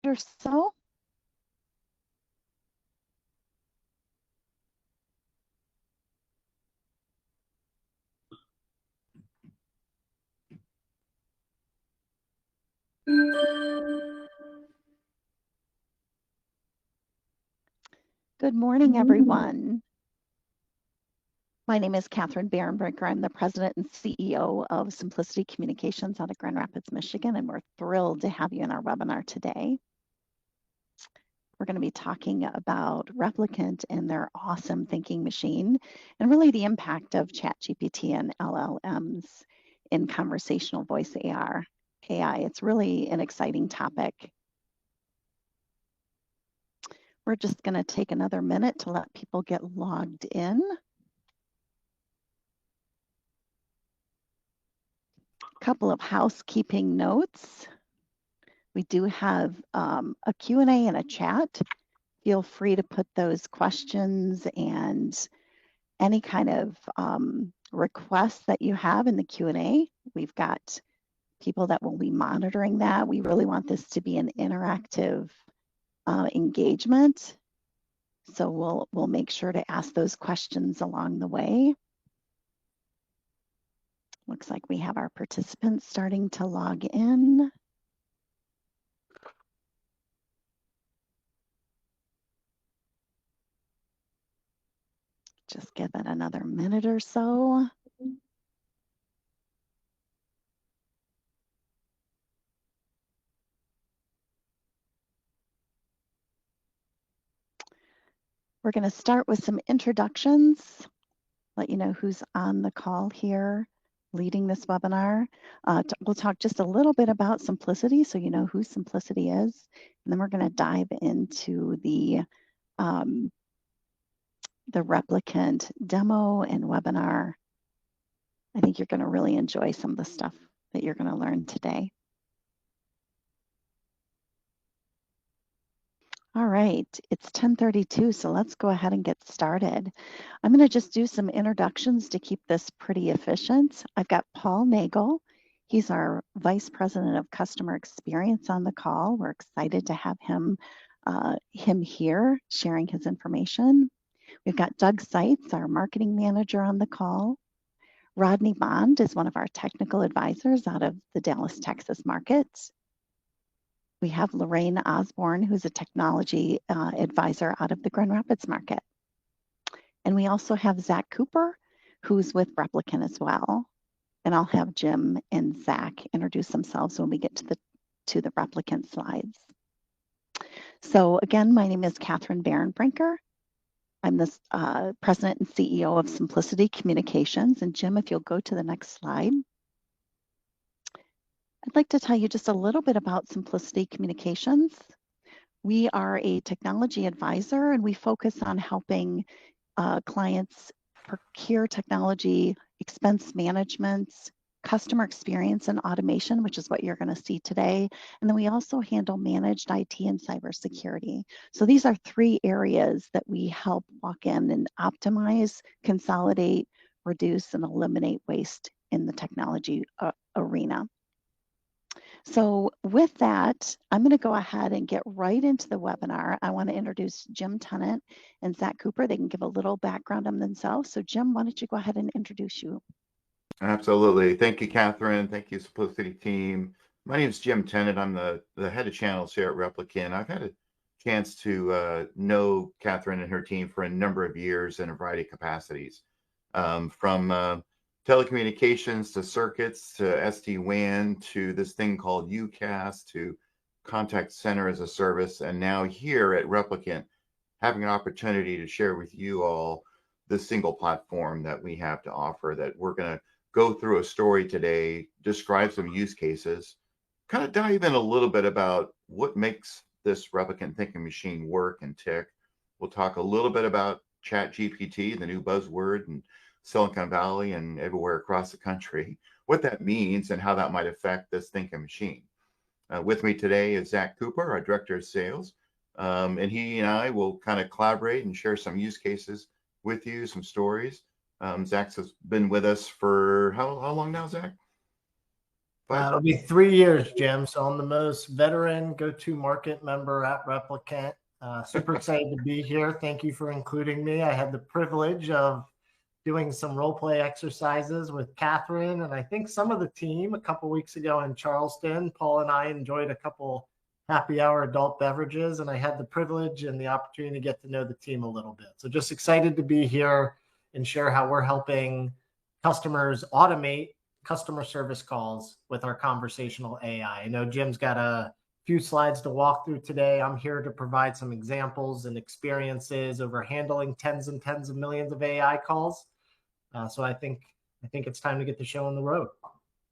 or so. Good morning, everyone. My name is Catherine Barenbrinker. I'm the president and CEO of Symplicity Communications out of Grand Rapids, Michigan, and we're thrilled to have you in our webinar today. We're going to be talking about Replicant and their awesome thinking machine, and really the impact of ChatGPT and LLMs in conversational voice AI. It's really an exciting topic. We're just going to take another minute to let people get logged in. Couple of housekeeping notes. We do have a Q&A and a chat. Feel free to put those questions and any kind of requests that you have in the Q&A. We've got people that will be monitoring that. We really want this to be an interactive engagement. So we'll make sure to ask those questions along the way. Looks like we have our participants starting to log in. Just give it another minute or so. We're going to start with some introductions, let you know who's on the call here leading this webinar. We'll talk just a little bit about Symplicity so you know who Symplicity is. And then we're going to dive into the Replicant demo and webinar. I think you're going to really enjoy some of the stuff that you're going to learn today. All right, it's 10:32, so let's go ahead and get started. I'm going to just do some introductions to keep this pretty efficient. I've got Paul Nagel. He's our Vice President of Customer Experience on the call. We're excited to have him here sharing his information. We've got Doug Seitz, our Marketing Manager, on the call. Rodney Bond is one of our technical advisors out of the Dallas, Texas market. We have Lorraine Osborne, who's a technology advisor out of the Grand Rapids market. And we also have Zach Cooper, who's with Replicant as well. And I'll have Jim and Zach introduce themselves when we get to the Replicant slides. So again, my name is Catherine Barenbrinker. I'm the president and CEO of Symplicity Communications. And Jim, if you'll go to the next slide. I'd like to tell you just a little bit about Symplicity Communications. We are a technology advisor and we focus on helping clients procure technology, expense management, customer experience and automation, which is what you're going to see today. And then we also handle managed IT and cybersecurity. So these are three areas that we help walk in and optimize, consolidate, reduce, and eliminate waste in the technology arena. So with that, I'm going to go ahead and get right into the webinar. I want to introduce Jim Tennant and Zach Cooper. They can give a little background on themselves. So Jim, why don't you go ahead and introduce you? Absolutely. Thank you, Catherine. Thank you, Symplicity team. My name is Jim Tennant. I'm the head of channels here at Replicant. I've had a chance to know Catherine and her team for a number of years in a variety of capacities, from telecommunications to circuits to SD-WAN to this thing called UCaaS to contact center as a service. And now here at Replicant, having an opportunity to share with you all the single platform that we have to offer, that we're going to go through a story today, describe some use cases, kind of dive in a little bit about what makes this Replicant Thinking Machine work and tick. We'll talk a little bit about ChatGPT, the new buzzword, and Silicon Valley and everywhere across the country, what that means and how that might affect this thinking machine. With me today is Zach Cooper, our Director of Sales, and he and I will kind of collaborate and share some use cases with you, some stories. Zach has been with us for how long now, Zach? It'll be 3 years, Jim. So I'm the most veteran go-to-market member at Replicant. Super excited to be here. Thank you for including me. I had the privilege of doing some role play exercises with Catherine and I think some of the team a couple weeks ago in Charleston. Paul and I enjoyed a couple happy hour adult beverages, and I had the privilege and the opportunity to get to know the team a little bit. So just excited to be here and share how we're helping customers automate customer service calls with our conversational AI. I know Jim's got a few slides to walk through today. I'm here to provide some examples and experiences over handling tens and tens of millions of AI calls. So I think it's time to get the show on the road.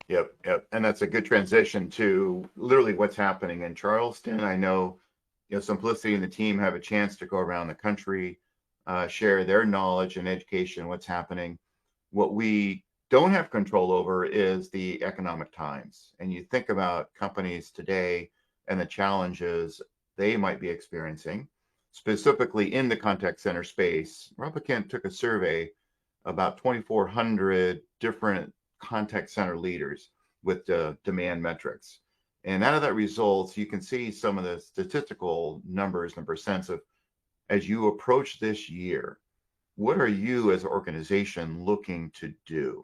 Yep. And that's a good transition to literally what's happening in Charleston. I know, Symplicity and the team have a chance to go around the country, share their knowledge and education, what's happening. What we don't have control over is the economic times. And you think about companies today and the challenges they might be experiencing, specifically in the contact center space. Replicant took a survey about 2,400 different contact center leaders with demand metrics. And out of that results, you can see some of the statistical numbers and percents of, as you approach this year, what are you as an organization looking to do?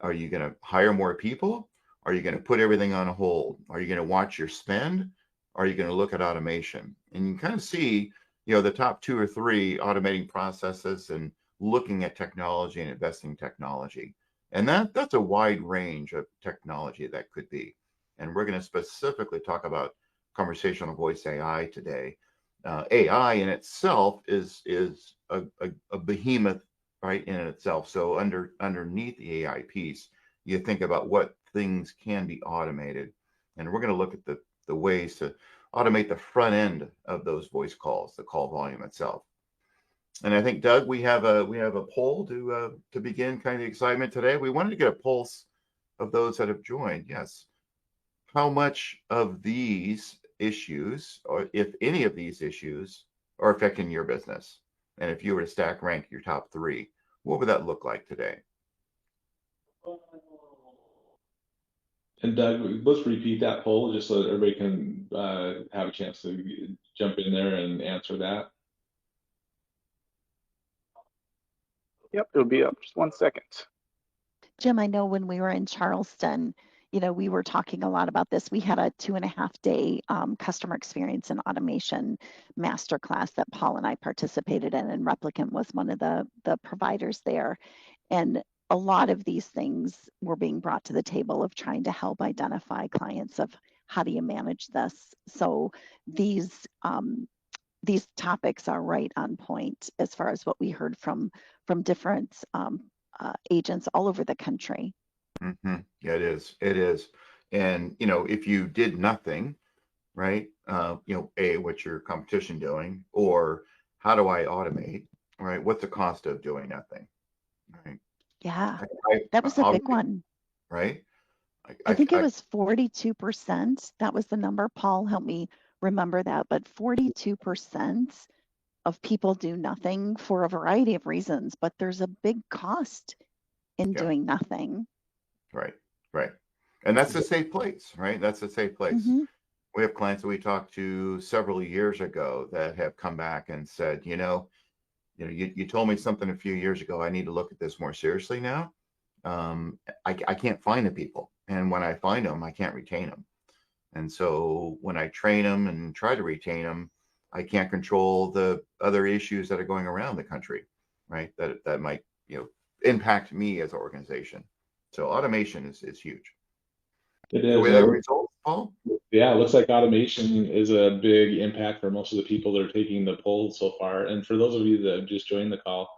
Are you going to hire more people? Are you going to put everything on hold? Are you going to watch your spend? Are you going to look at automation? And you kind of see, the top 2 or 3 automating processes and looking at technology and investing in technology. And that's a wide range of technology that could be. And we're going to specifically talk about conversational voice AI today. AI in itself is a behemoth, right, in itself. So underneath the AI piece, you think about what things can be automated. And we're going to look at the ways to automate the front end of those voice calls, the call volume itself. And I think, Doug, we have a poll to begin kind of the excitement today. We wanted to get a pulse of those that have joined. Yes. How much of these issues, or if any of these issues, are affecting your business? And if you were to stack rank your top 3, what would that look like today? And Doug, let's repeat that poll just so that everybody can have a chance to jump in there and answer that. Yep, it'll be up. Just 1 second. Jim, I know when we were in Charleston, we were talking a lot about this. We had a 2.5-day customer experience and automation masterclass that Paul and I participated in, and Replicant was one of the providers there. And a lot of these things were being brought to the table of trying to help identify clients of how do you manage this. So these topics are right on point as far as what we heard from different agents all over the country. Mm-hmm. Yeah, it is. And, if you did nothing, right, what's your competition doing? Or how do I automate, right? What's the cost of doing nothing, right? Yeah, that was a big one. Right? I think it was 42%. That was the number. Paul, help me remember that. But 42% of people do nothing for a variety of reasons, but there's a big cost in doing nothing. Right. And that's a safe place, right? That's a safe place. Mm-hmm. We have clients that we talked to several years ago that have come back and said, you told me something a few years ago. I need to look at this more seriously now. I can't find the people. And when I find them, I can't retain them. And so when I train them and try to retain them, I can't control the other issues that are going around the country, right? That might, impact me as an organization. So automation is huge. It is. So we have results, Paul? Yeah, it looks like automation is a big impact for most of the people that are taking the poll so far. And for those of you that have just joined the call,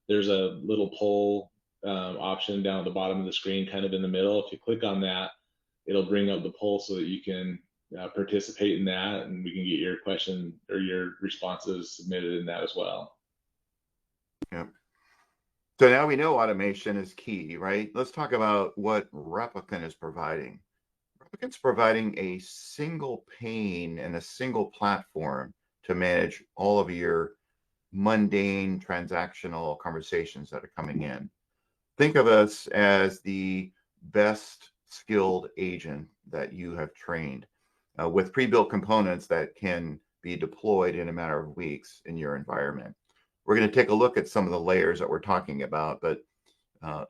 there's a little poll option down at the bottom of the screen, kind of in the middle. If you click on that, it'll bring up the poll so that you can participate in that, and we can get your question or your responses submitted in that as well. Yep. So now we know automation is key, right? Let's talk about what Replicant is providing. Replicant's providing a single pane and a single platform to manage all of your mundane transactional conversations that are coming in. Think of us as the best skilled agent that you have trained with pre-built components that can be deployed in a matter of weeks in your environment. We're going to take a look at some of the layers that we're talking about, but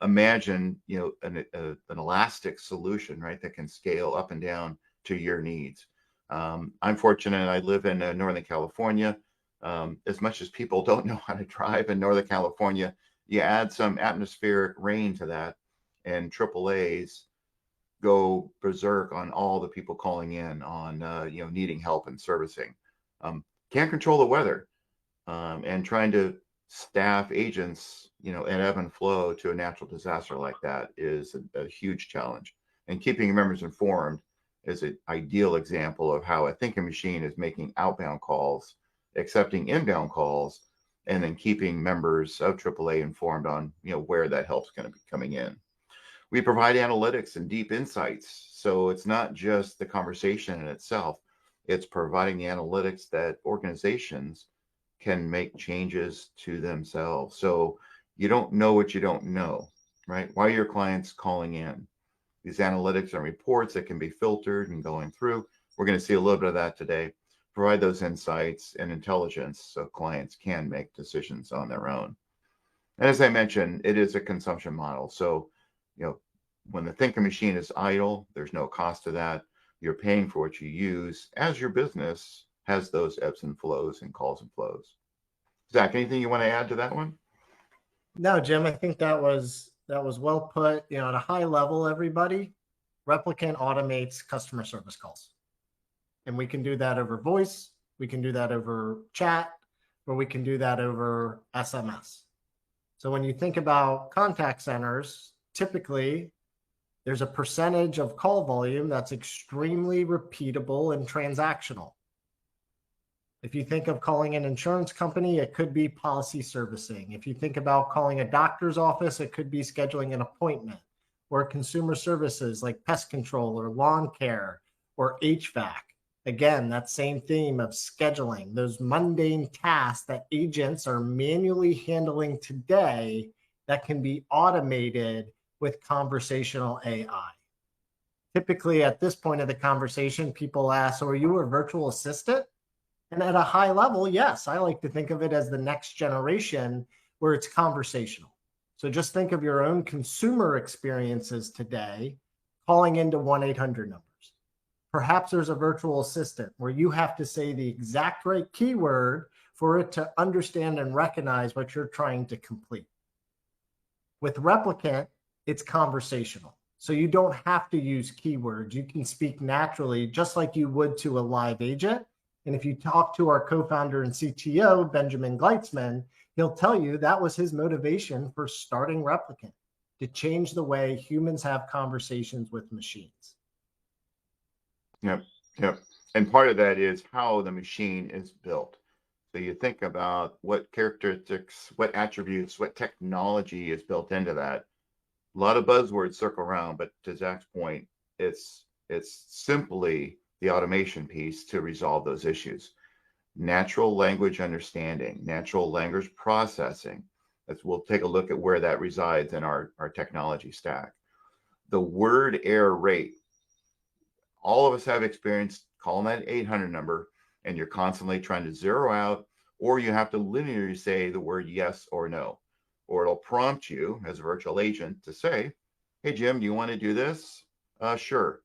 imagine, an elastic solution, right, that can scale up and down to your needs. I'm fortunate, I live in Northern California. As much as people don't know how to drive in Northern California, you add some atmospheric rain to that, and AAAs go berserk on all the people calling in on needing help and servicing. Can't control the weather, and trying to staff agents at ebb and flow to a natural disaster like that is a huge challenge. And keeping your members informed is an ideal example of how a thinking machine is making outbound calls, accepting inbound calls, and then keeping members of AAA informed on where that help's going to be coming in. We provide analytics and deep insights. So it's not just the conversation in itself, it's providing the analytics that organizations can make changes to themselves. So you don't know what you don't know, right? Why are your clients calling in? These analytics and reports that can be filtered and going through. We're going to see a little bit of that today. Provide those insights and intelligence so clients can make decisions on their own. And as I mentioned, it is a consumption model. So when the thinking machine is idle, there's no cost to that. You're paying for what you use as your business has those ebbs and flows and calls and flows. Zach, anything you want to add to that one? No, Jim, I think that was well put. At a high level, everybody, Replicant automates customer service calls. And we can do that over voice, we can do that over chat, or we can do that over SMS. So when you think about contact centers, typically there's a percentage of call volume that's extremely repeatable and transactional. If you think of calling an insurance company, it could be policy servicing. If you think about calling a doctor's office, it could be scheduling an appointment, or consumer services like pest control or lawn care or HVAC. Again, that same theme of scheduling, those mundane tasks that agents are manually handling today that can be automated with conversational AI. Typically, at this point of the conversation, people ask, so are you a virtual assistant? And at a high level, yes, I like to think of it as the next generation where it's conversational. So just think of your own consumer experiences today calling into 1-800 numbers. Perhaps there's a virtual assistant where you have to say the exact right keyword for it to understand and recognize what you're trying to complete. With Replicant, it's conversational. So you don't have to use keywords. You can speak naturally, just like you would to a live agent. And if you talk to our co-founder and CTO, Benjamin Gleitzman, he'll tell you that was his motivation for starting Replicant, to change the way humans have conversations with machines. Yep. And part of that is how the machine is built. So you think about what characteristics, what attributes, what technology is built into that. A lot of buzzwords circle around, but to Zach's point, it's simply the automation piece to resolve those issues. Natural language understanding, natural language processing. We'll take a look at where that resides in our technology stack. The word error rate. All of us have experience calling that 800 number, and you're constantly trying to zero out, or you have to linearly say the word yes or no, or it'll prompt you as a virtual agent to say, hey, Jim, do you want to do this? Sure.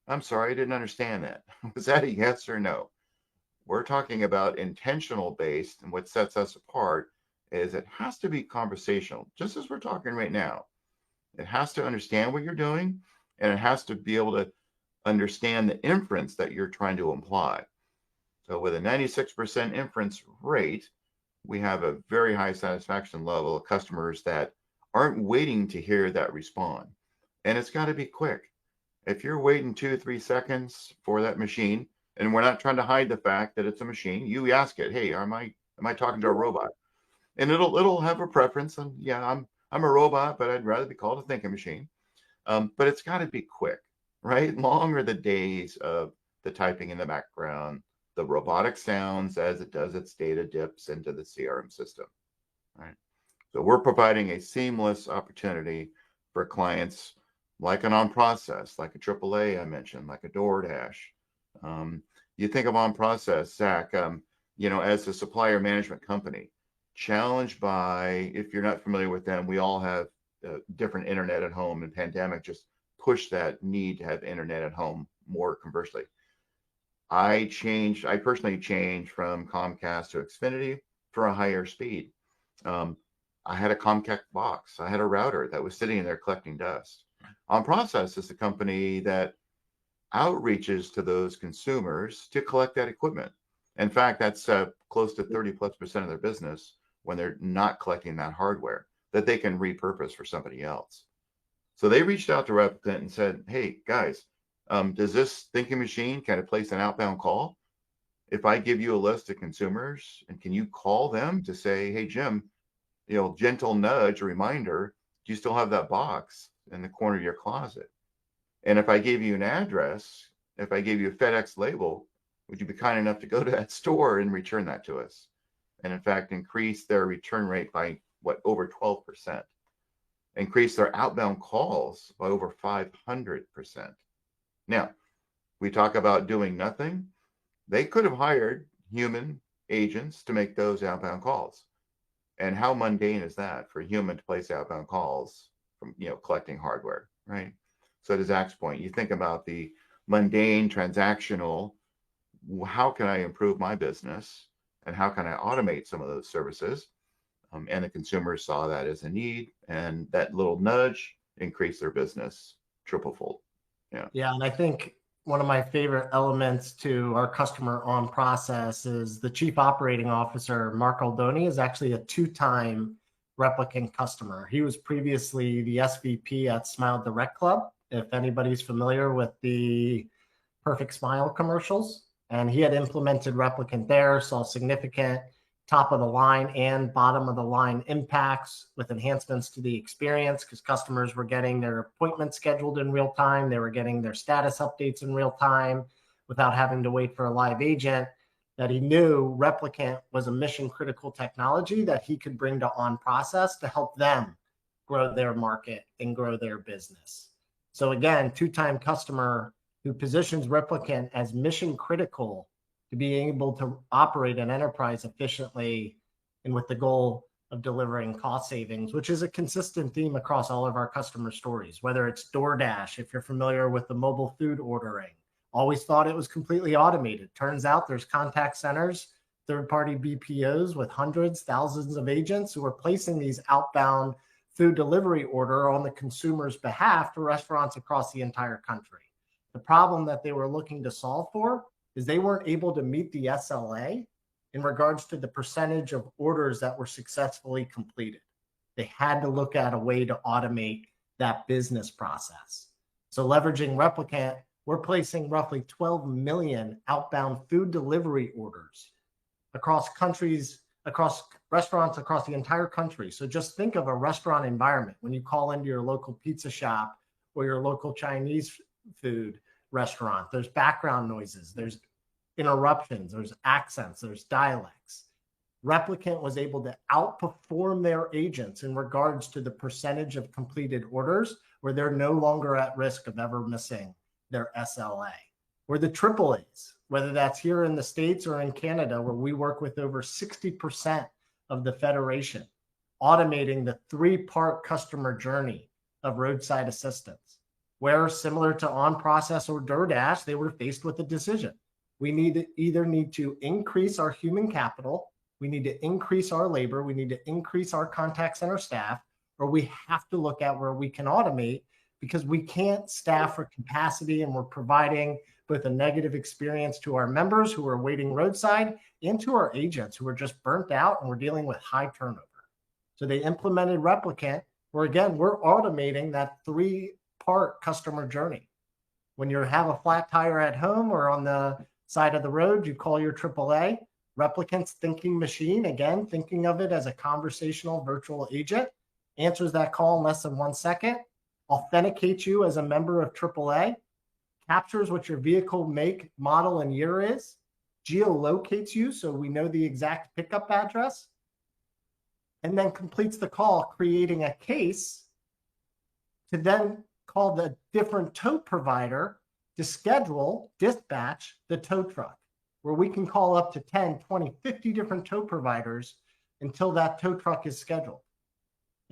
I'm sorry, I didn't understand that. Was that a yes or no? We're talking about intentional based, and what sets us apart is it has to be conversational, just as we're talking right now. It has to understand what you're doing, and it has to be able to understand the inference that you're trying to imply. So with a 96% inference rate, we have a very high satisfaction level of customers that aren't waiting to hear that respond. And it's got to be quick. If you're waiting 2-3 seconds for that machine, and we're not trying to hide the fact that it's a machine, you ask it, hey, am I talking to a robot? And it'll have a preference. And yeah, I'm a robot, but I'd rather be called a thinking machine. But it's got to be quick. Right? Long are the days of the typing in the background, the robotic sounds as it does its data dips into the CRM system, right? So we're providing a seamless opportunity for clients like an on process, like a AAA I mentioned, like a DoorDash. You think of on process, Zach, as a supplier management company, challenged by, if you're not familiar with them, we all have different internet at home, and pandemic just pushed that need to have internet at home more conversely. I personally changed from Comcast to Xfinity for a higher speed. I had a Comcast box. I had a router that was sitting in there collecting dust. On Process is a company that outreaches to those consumers to collect that equipment. In fact, that's close to 30+% of their business when they're not collecting that hardware that they can repurpose for somebody else. So they reached out to Replicant and said, hey, guys, does this thinking machine kind of place an outbound call? If I give you a list of consumers, and can you call them to say, hey, Jim, gentle nudge, a reminder, do you still have that box in the corner of your closet? And if I gave you an address, if I gave you a FedEx label, would you be kind enough to go to that store and return that to us? And in fact, increase their return rate by over 12%, increase their outbound calls by over 500%. Now, we talk about doing nothing. They could have hired human agents to make those outbound calls. And how mundane is that for a human to place outbound calls from, collecting hardware, right? So to Zach's point, you think about the mundane, transactional, how can I improve my business and how can I automate some of those services? And the consumers saw that as a need, and that little nudge increased their business triple-fold. Yeah, and I think one of my favorite elements to our customer on process is the chief operating officer, Mark Aldoni, is actually a 2-time Replicant customer. He was previously the SVP at Smile Direct Club, if anybody's familiar with the Perfect Smile commercials. And he had implemented Replicant there, saw significant top of the line and bottom of the line impacts with enhancements to the experience, because customers were getting their appointments scheduled in real time. They were getting their status updates in real time without having to wait for a live agent. That he knew Replicant was a mission critical technology that he could bring to on process to help them grow their market and grow their business. So again, 2-time customer who positions Replicant as mission critical to being able to operate an enterprise efficiently and with the goal of delivering cost savings, which is a consistent theme across all of our customer stories, whether it's DoorDash, if you're familiar with the mobile food ordering, always thought it was completely automated. Turns out there's contact centers, third-party BPOs with hundreds, thousands of agents who are placing these outbound food delivery order on the consumer's behalf to restaurants across the entire country. The problem that they were looking to solve for is they weren't able to meet the SLA in regards to the percentage of orders that were successfully completed. They had to look at a way to automate that business process. So leveraging Replicant, we're placing roughly 12 million outbound food delivery orders across countries, across restaurants across the entire country. So just think of a restaurant environment when you call into your local pizza shop or your local Chinese food restaurant. There's background noises, there's interruptions, there's accents, there's dialects. Replicant was able to outperform their agents in regards to the percentage of completed orders where they're no longer at risk of ever missing their SLA. Or the AAAs, whether that's here in the States or in Canada, where we work with over 60% of the federation, automating the 3-part customer journey of roadside assistance, where similar to on process or DoorDash, they were faced with a decision. We either need to increase our human capital, we need to increase our labor, we need to increase our contact center staff, or we have to look at where we can automate, because we can't staff for capacity and we're providing both a negative experience to our members who are waiting roadside and to our agents who are just burnt out and we're dealing with high turnover. So they implemented Replicant, where again, we're automating that 3-part customer journey. When you have a flat tire at home or on the side of the road, you call your AAA. Replicant's Thinking Machine, again, thinking of it as a conversational virtual agent, answers that call in less than 1 second, authenticates you as a member of AAA, captures what your vehicle make, model, and year is, geolocates you so we know the exact pickup address, and then completes the call, creating a case to then call the different tow provider to schedule, dispatch the tow truck, where we can call up to 10, 20, 50 different tow providers until that tow truck is scheduled.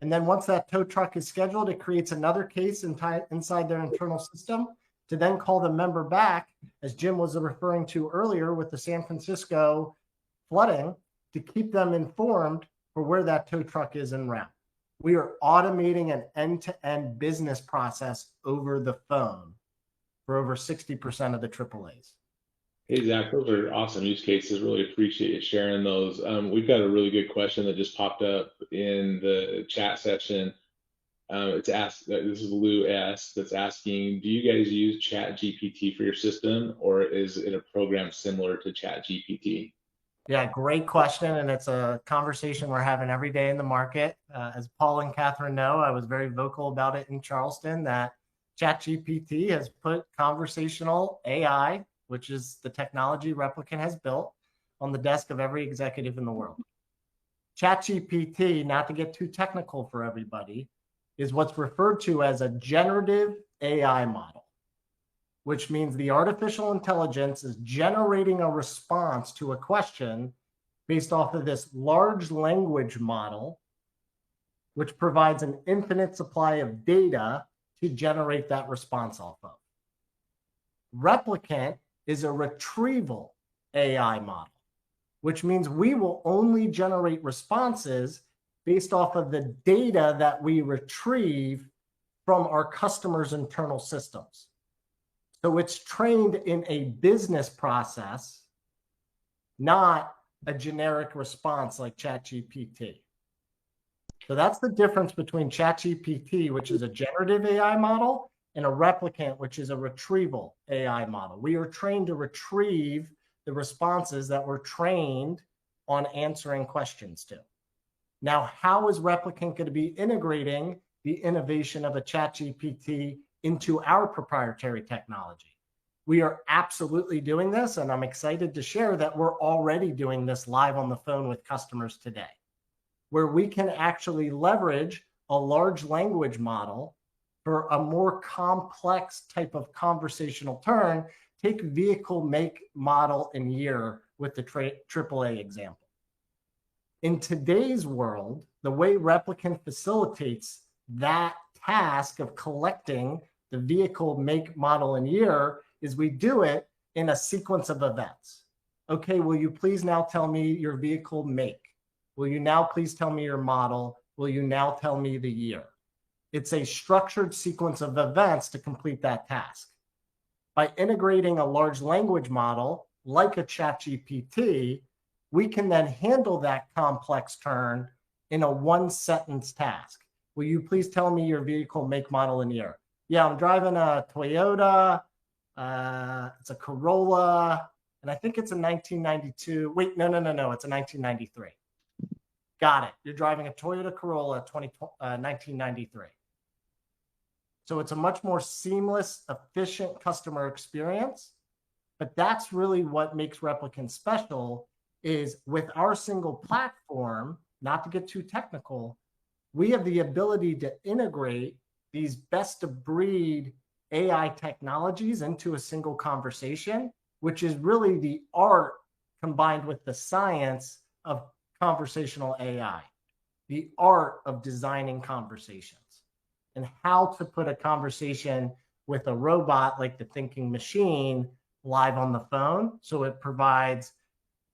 And then once that tow truck is scheduled, it creates another case inside their internal system to then call the member back, as Jim was referring to earlier with the San Francisco flooding, to keep them informed for where that tow truck is en route. We are automating an end-to-end business process over the phone for over 60% of the AAAs. Hey, Zach, those are awesome use cases. Really appreciate you sharing those. We've got a really good question that just popped up in the chat section. It's asked, this is Lou S. that's asking, do you guys use ChatGPT for your system, or is it a program similar to ChatGPT? Yeah, great question. And it's a conversation we're having every day in the market. As Paul and Catherine know, I was very vocal about it in Charleston that ChatGPT has put conversational AI, which is the technology Replicant has built, on the desk of every executive in the world. ChatGPT, not to get too technical for everybody, is what's referred to as a generative AI model, which means the artificial intelligence is generating a response to a question based off of this large language model, which provides an infinite supply of data to generate that response off of. Replicant is a retrieval AI model, which means we will only generate responses based off of the data that we retrieve from our customers' internal systems. So it's trained in a business process, not a generic response like ChatGPT. So that's the difference between ChatGPT, which is a generative AI model, and a Replicant, which is a retrieval AI model. We are trained to retrieve the responses that we're trained on answering questions to. Now, how is Replicant going to be integrating the innovation of a ChatGPT into our proprietary technology? We are absolutely doing this, and I'm excited to share that we're already doing this live on the phone with customers today, where we can actually leverage a large language model for a more complex type of conversational turn. Take vehicle, make, model, and year with the AAA example. In today's world, the way Replicant facilitates that task of collecting the vehicle, make, model, and year is we do it in a sequence of events. Okay, will you please now tell me your vehicle make? Will you now please tell me your model? Will you now tell me the year? It's a structured sequence of events to complete that task. By integrating a large language model like a ChatGPT, we can then handle that complex turn in a one-sentence task. Will you please tell me your vehicle, make, model, and year? Yeah, I'm driving a Toyota. It's a Corolla, and I think it's a 1992. Wait, no, it's a 1993. Got it. You're driving a Toyota Corolla 1993. So it's a much more seamless, efficient customer experience. But that's really what makes Replicant special, is with our single platform, not to get too technical, we have the ability to integrate these best of breed AI technologies into a single conversation, which is really the art combined with the science of conversational AI, the art of designing conversations, and how to put a conversation with a robot like the thinking machine live on the phone so it provides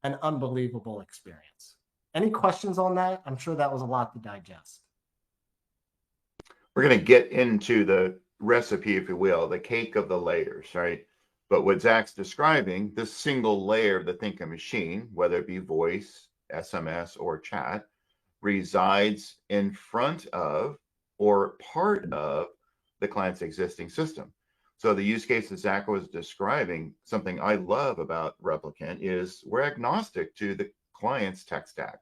an unbelievable experience. Any questions on that? I'm sure that was a lot to digest. We're going to get into the recipe, if you will, the cake of the layers, right? But what Zach's describing, this single layer of the thinking machine, whether it be voice, SMS, or chat, resides in front of or part of the client's existing system. So the use case that Zach was describing, something I love about Replicant is we're agnostic to the client's tech stack,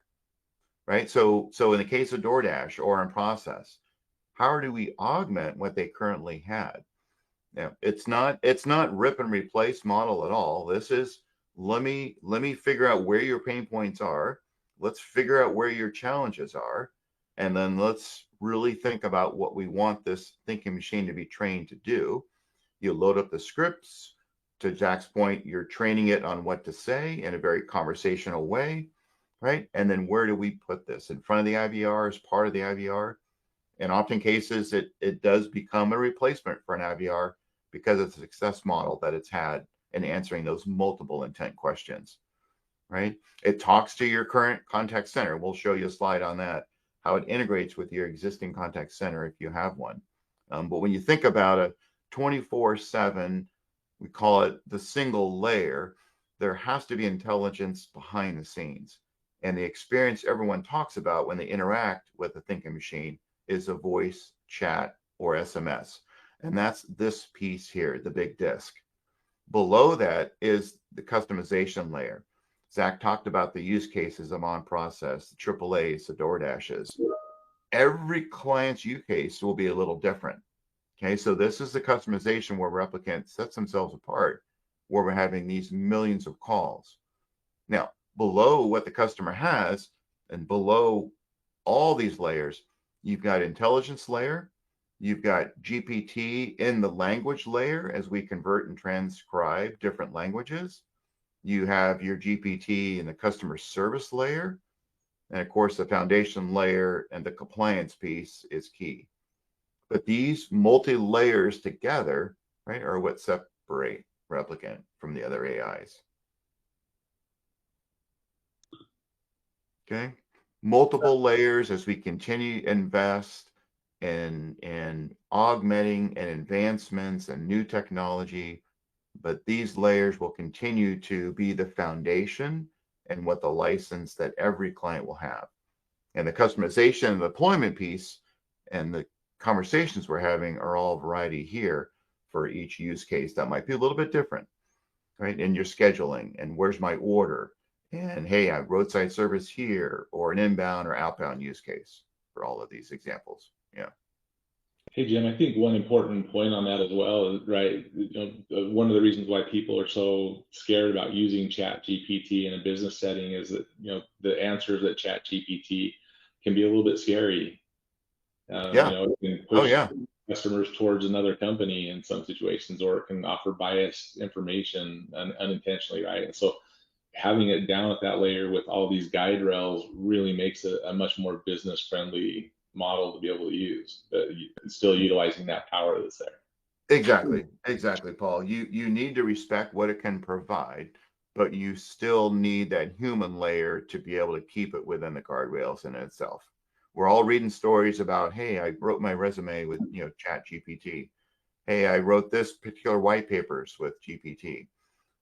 right? So in the case of DoorDash or in Process, how do we augment what they currently had? Now, it's not rip and replace model at all. This is let me figure out where your pain points are. Let's figure out where your challenges are, and then let's really think about what we want this thinking machine to be trained to do. You load up the scripts. To Jack's point, you're training it on what to say in a very conversational way, right? And then where do we put this? In front of the IVR, as part of the IVR? In often cases, it does become a replacement for an IVR because of the success model that it's had in answering those multiple intent questions, right? It talks to your current contact center. We'll show you a slide on that, how it integrates with your existing contact center if you have one. But when you think about a 24/7, we call it the single layer, there has to be intelligence behind the scenes. And the experience everyone talks about when they interact with the thinking machine is a voice, chat, or SMS. And that's this piece here, the big disk. Below that is the customization layer. Zach talked about the use cases of on process, the AAAs, the DoorDashes. Every client's use case will be a little different. Okay, so this is the customization where Replicant sets themselves apart, where we're having these millions of calls. Now, below what the customer has and below all these layers, you've got intelligence layer, you've got GPT in the language layer as we convert and transcribe different languages. You have your GPT in the customer service layer. And of course, the foundation layer and the compliance piece is key. But these multi-layers together, right, are what separate Replicant from the other AIs. Okay, multiple layers as we continue to invest in augmenting and advancements and new technology, but these layers will continue to be the foundation and what the license that every client will have. And the customization and deployment piece and the conversations we're having are all variety here for each use case that might be a little bit different, right? In your scheduling and where's my order? And hey, I have roadside service here, or an inbound or outbound use case for all of these examples. Yeah. Hey, Jim, I think one important point on that as well, right? One of the reasons why people are so scared about using ChatGPT in a business setting is that, the answers that ChatGPT can be a little bit scary. Yeah. It can push customers towards another company in some situations, or it can offer biased information unintentionally, right? And so having it down at that layer with all these guide rails really makes it a much more business friendly model to be able to use, but still utilizing that power that's there. Exactly, Paul. You need to respect what it can provide, but you still need that human layer to be able to keep it within the guardrails in itself. We're all reading stories about, hey, I wrote my resume with ChatGPT. Hey, I wrote this particular white papers with GPT.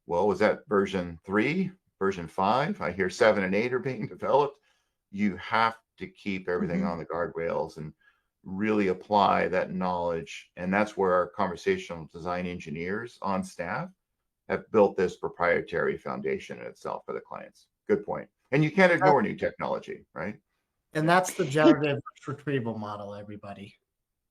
Well, was that version 3, version 5? I hear 7 and 8 are being developed. You have to keep everything on the guardrails and really apply that knowledge. And that's where our conversational design engineers on staff have built this proprietary foundation in itself for the clients. Good point. And you can't ignore new technology, right? And that's the generative retrieval model, everybody,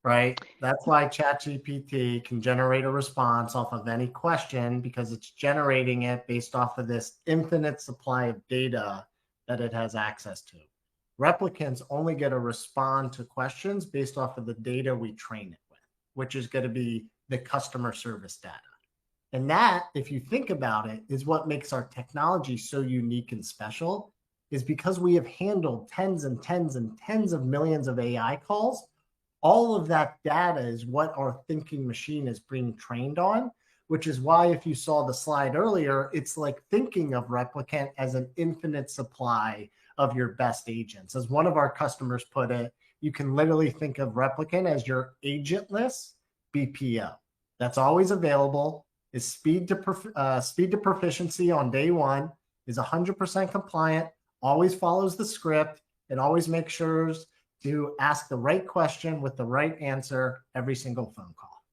right? That's why ChatGPT can generate a response off of any question, because it's generating it based off of this infinite supply of data that it has access to. Replicants only get to respond to questions based off of the data we train it with, which is going to be the customer service data. And that, if you think about it, is what makes our technology so unique and special, is because we have handled tens and tens and tens of millions of AI calls. All of that data is what our thinking machine is being trained on, which is why, if you saw the slide earlier, it's like thinking of Replicant as an infinite supply of your best agents. As one of our customers put it, you can literally think of Replicant as your agentless BPO. That's always available, is speed to proficiency on day one, is 100% compliant, always follows the script, and always makes sure to ask the right question with the right answer every single phone call.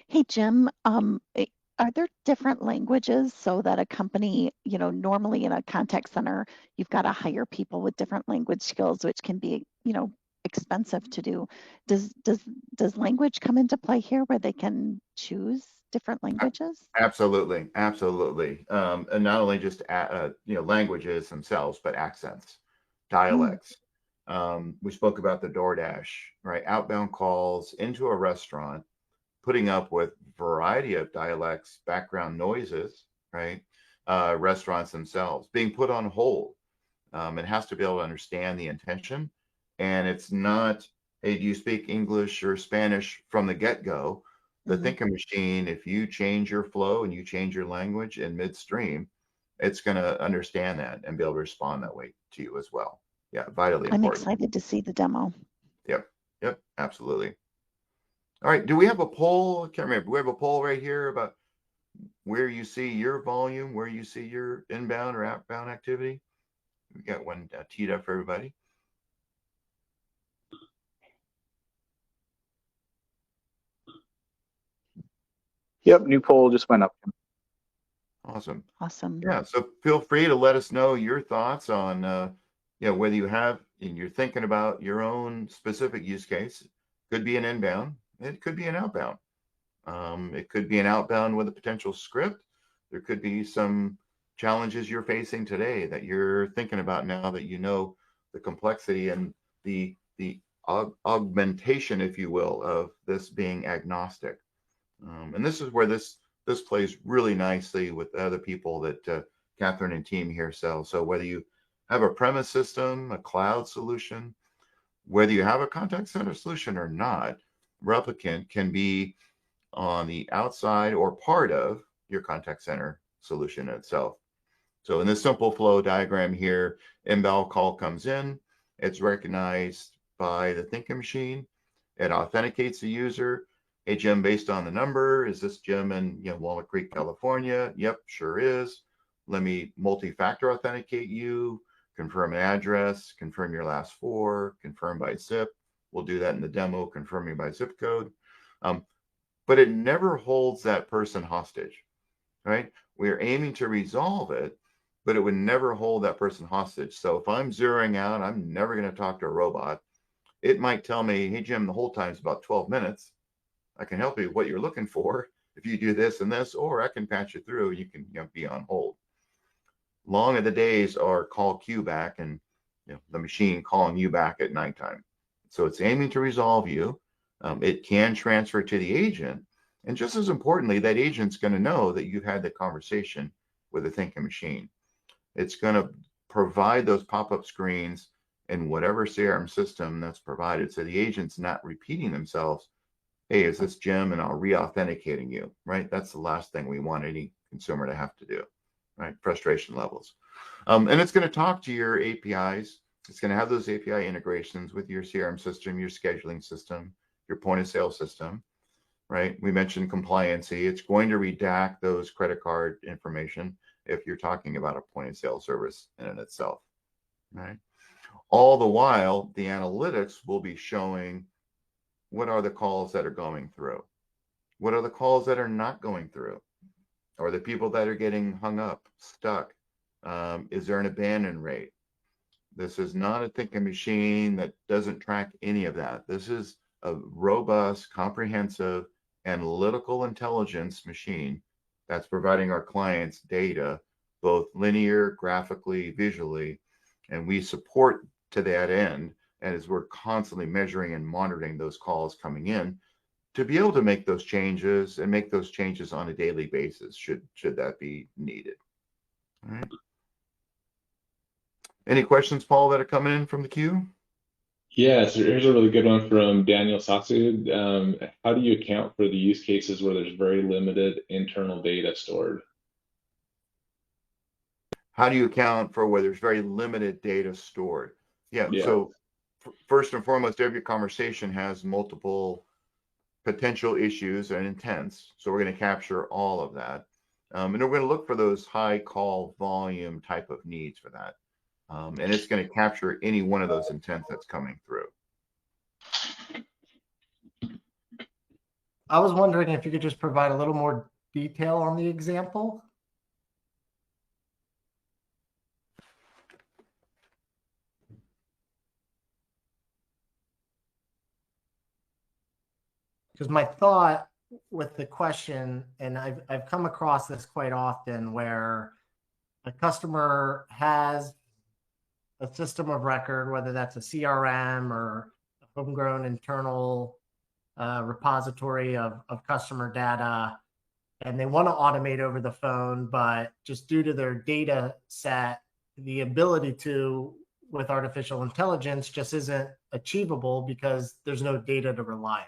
Hey, Jim, are there different languages so that a company, normally in a contact center, you've got to hire people with different language skills, which can be, expensive to do. Does language come into play here where they can choose different languages? Absolutely. And not only just languages themselves, but accents, dialects. We spoke about the DoorDash, right? Outbound calls into a restaurant, putting up with variety of dialects, background noises, right? Restaurants themselves being put on hold. It has to be able to understand the intention. And it's not, hey, do you speak English or Spanish from the get-go? The thinking machine, if you change your flow and you change your language in midstream, it's going to understand that and be able to respond that way to you as well. Yeah, vitally I'm important. excited to see the demo. Yep, absolutely. All right, do we have a poll? I can't remember. Do we have a poll right here about where you see your volume, where you see your inbound or outbound activity? We got one teed up for everybody. Yep, new poll just went up. Awesome. Awesome. Yeah, so feel free to let us know your thoughts on, whether you have and you're thinking about your own specific use case. Could be an inbound. It could be an outbound. It could be an outbound with a potential script. There could be some challenges you're facing today that you're thinking about now that you know the complexity and the augmentation, if you will, of this being agnostic. And this is where this plays really nicely with other people that Catherine and team here sell. So whether you have a premise system, a cloud solution, whether you have a contact center solution or not, Replicant can be on the outside or part of your contact center solution itself. So in this simple flow diagram here, inbound call comes in, it's recognized by the thinking machine, it authenticates the user. Hey, Jim, based on the number, is this Jim in Walnut Creek, California? Yep, sure is. Let me multi-factor authenticate you, confirm an address, confirm your last four, confirm by zip. We'll do that in the demo, confirming by zip code. But it never holds that person hostage, right? We're aiming to resolve it, but it would never hold that person hostage. So if I'm zeroing out, I'm never going to talk to a robot. It might tell me, hey, Jim, the whole time is about 12 minutes. I can help you with what you're looking for if you do this and this, or I can patch you through. You can be on hold. Long of the days are call queue back and the machine calling you back at nighttime. So it's aiming to resolve you. It can transfer to the agent. And just as importantly, that agent's going to know that you've had the conversation with the thinking machine. It's going to provide those pop-up screens in whatever CRM system that's provided. So the agent's not repeating themselves. Hey, is this Jim? And I'll re-authenticating you, right? That's the last thing we want any consumer to have to do, right? Frustration levels. And it's going to talk to your APIs. It's going to have those API integrations with your CRM system, your scheduling system, your point of sale system, right? We mentioned compliancy. It's going to redact those credit card information if you're talking about a point of sale service in and itself, right? All the while, the analytics will be showing what are the calls that are going through? What are the calls that are not going through? Or the people that are getting hung up, stuck? Is there an abandon rate? This is not a thinking machine that doesn't track any of that. This is a robust, comprehensive, analytical intelligence machine that's providing our clients data, both linear, graphically, visually, and we support to that end. And as we're constantly measuring and monitoring those calls coming in, to be able to make those changes and make those changes on a daily basis, should that be needed. All right. Any questions, Paul, that are coming in from the queue? Yeah, so here's a really good one from Daniel Satsu. How do you account for the use cases where there's very limited internal data stored? How do you account for where there's very limited data stored? Yeah. So first and foremost, every conversation has multiple potential issues and intents. So we're going to capture all of that. And we're going to look for those high call volume type of needs for that. And it's going to capture any one of those intents that's coming through. I was wondering if you could just provide a little more detail on the example. Because my thought with the question, and I've come across this quite often, where a customer has a system of record, whether that's a CRM or a homegrown internal repository of customer data, and they want to automate over the phone, but just due to their data set, the ability to, with artificial intelligence, just isn't achievable because there's no data to rely on.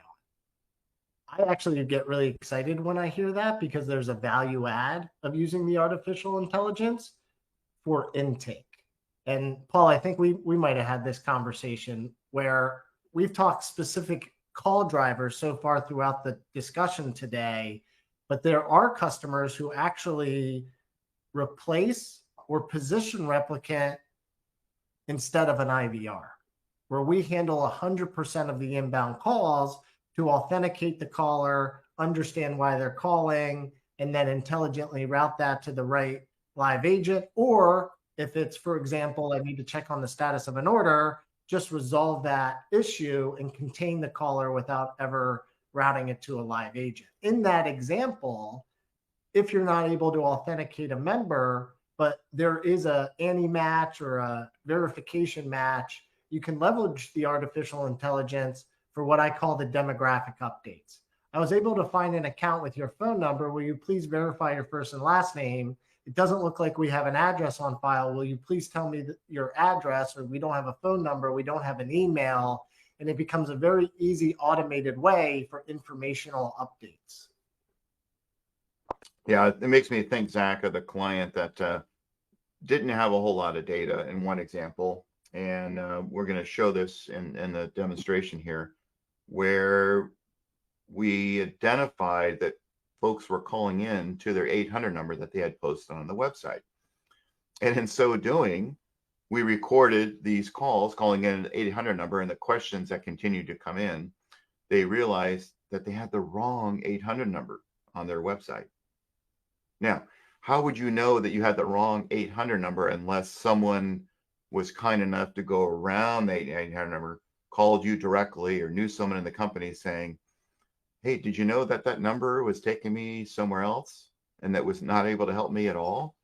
I actually get really excited when I hear that because there's a value add of using the artificial intelligence for intake. And Paul, I think we might have had this conversation where we've talked specific call drivers so far throughout the discussion today, but there are customers who actually replace or position Replicant instead of an IVR, where we handle 100% of the inbound calls to authenticate the caller, understand why they're calling, and then intelligently route that to the right live agent. Or if it's, for example, I need to check on the status of an order, just resolve that issue and contain the caller without ever routing it to a live agent. In that example, if you're not able to authenticate a member, but there is a anti-match or a verification match, you can leverage the artificial intelligence for what I call the demographic updates. I was able to find an account with your phone number. Will you please verify your first and last name? It doesn't look like we have an address on file. Will you please tell me your address? Or we don't have a phone number. We don't have an email. And it becomes a very easy automated way for informational updates. Yeah, it makes me think, Zach, of the client that didn't have a whole lot of data in one example. And we're going to show this in the demonstration here, where we identified that folks were calling in to their 800 number that they had posted on the website. And in so doing, we recorded these calls calling in an 800 number and the questions that continued to come in. They realized that they had the wrong 800 number on their website. Now, how would you know that you had the wrong 800 number unless someone was kind enough to go around the 800 number, called you directly, or knew someone in the company saying, hey, did you know that that number was taking me somewhere else and that was not able to help me at all,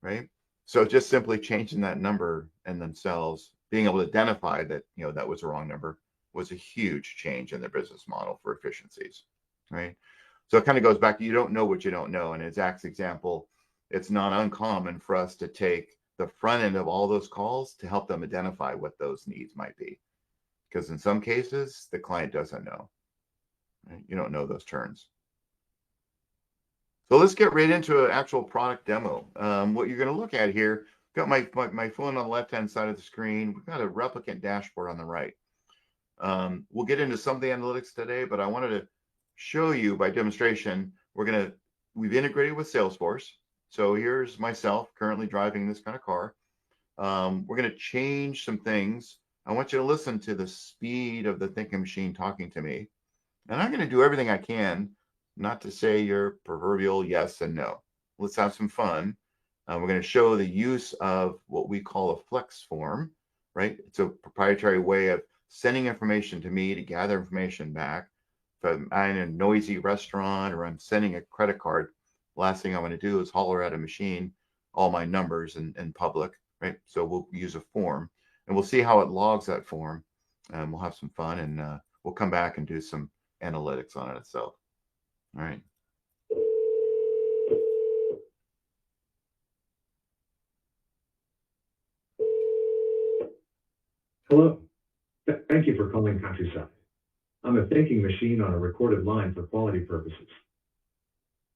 right? So just simply changing that number and themselves, being able to identify that, that was the wrong number, was a huge change in their business model for efficiencies, right? So it kind of goes back to, you don't know what you don't know. And in Zach's example, it's not uncommon for us to take the front end of all those calls to help them identify what those needs might be. Because in some cases, the client doesn't know. Right? You don't know those terms. So let's get right into an actual product demo. What you're going to look at here, got my phone on the left-hand side of the screen. We've got a Replicant dashboard on the right. We'll get into some of the analytics today, but I wanted to show you by demonstration. We've integrated with Salesforce. So here's myself currently driving this kind of car. We're going to change some things. I want you to listen to the speed of the thinking machine talking to me. And I'm going to do everything I can not to say your proverbial yes and no. Let's have some fun. We're going to show the use of what we call a flex form, right? It's a proprietary way of sending information to me to gather information back. If I'm in a noisy restaurant or I'm sending a credit card, the last thing I want to do is holler at a machine all my numbers in public, right? So we'll use a form and we'll see how it logs that form. We'll have some fun and we'll come back and do some analytics on it itself. All right. Hello. Thank you for calling Countryside. I'm a thinking machine on a recorded line for quality purposes.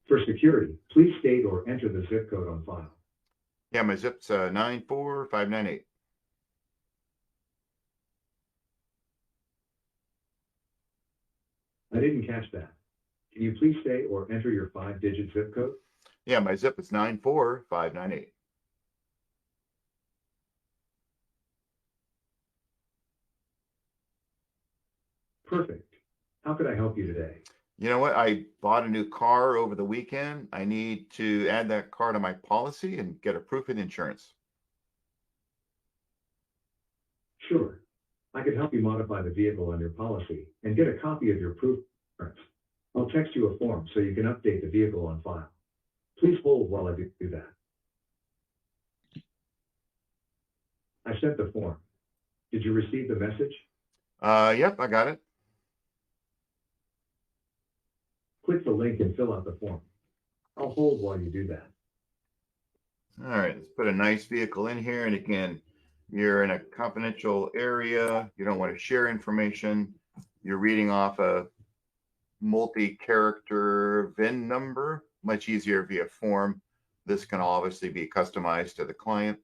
For security, please state or enter the zip code on file. Yeah, my zip's 94598. I didn't catch that. Can you please state or enter your 5-digit zip code? Yeah, my zip is 94598. Perfect. How could I help you today? You know what? I bought a new car over the weekend. I need to add that car to my policy and get a proof of insurance. Sure. I could help you modify the vehicle on your policy and get a copy of your proof of insurance. I'll text you a form so you can update the vehicle on file. Please hold while I do that. I sent the form. Did you receive the message? Yep, I got it. Click the link and fill out the form. I'll hold while you do that. All right, let's put a nice vehicle in here. And again, you're in a confidential area. You don't want to share information. You're reading off a multi-character VIN number, much easier via form. This can obviously be customized to the client.